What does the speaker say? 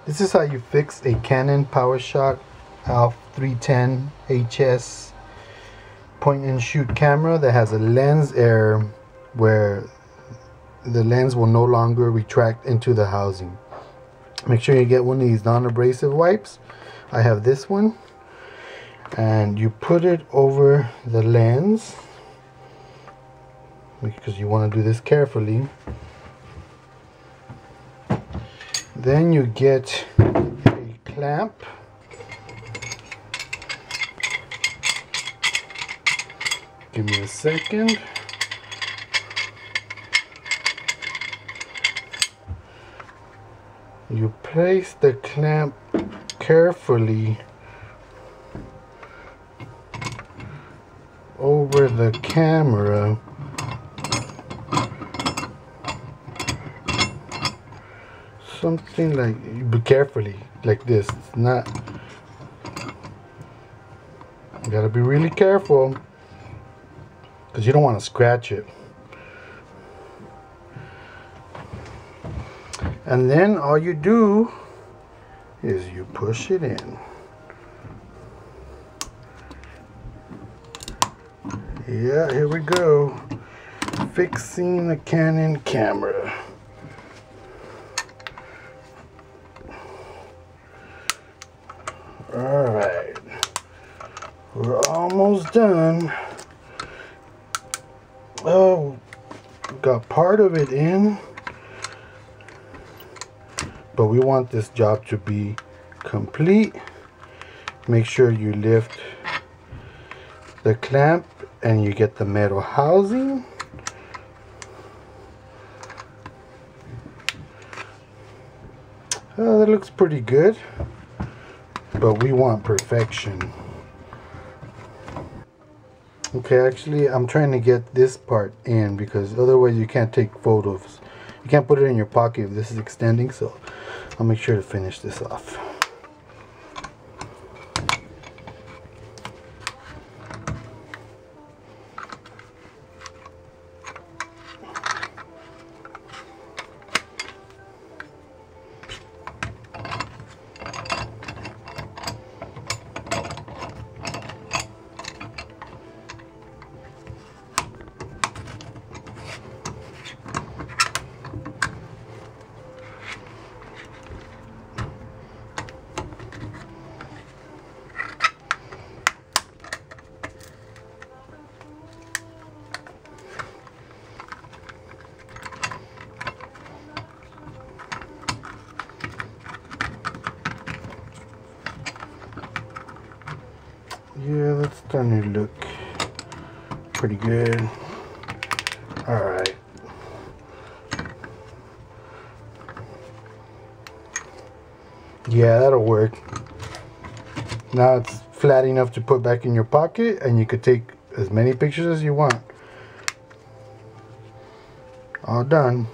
This is how you fix a Canon PowerShot ALF 310 HS point and shoot camera that has a lens error where the lens will no longer retract into the housing. Make sure you get one of these non-abrasive wipes. I have this one, and you put it over the lens because you want to do this carefully. Then you get a clamp. Give me a second. You place the clamp carefully over the camera. Something like, be carefully, like this. It's not, you gotta be really careful because you don't want to scratch it. And then all you do is you push it in. Yeah, here we go. Fixing the Canon camera. Alright, we're almost done. Oh, got part of it in, but we want this job to be complete. Make sure you lift the clamp and you get the metal housing. That looks pretty good, but we want perfection. Okay, actually I'm trying to get this part in because otherwise you can't take photos. You can't put it in your pocket if this is extending, so I'll make sure to finish this off. Yeah, that's starting to look pretty good. Alright. Yeah, that'll work. Now it's flat enough to put back in your pocket and you could take as many pictures as you want. All done.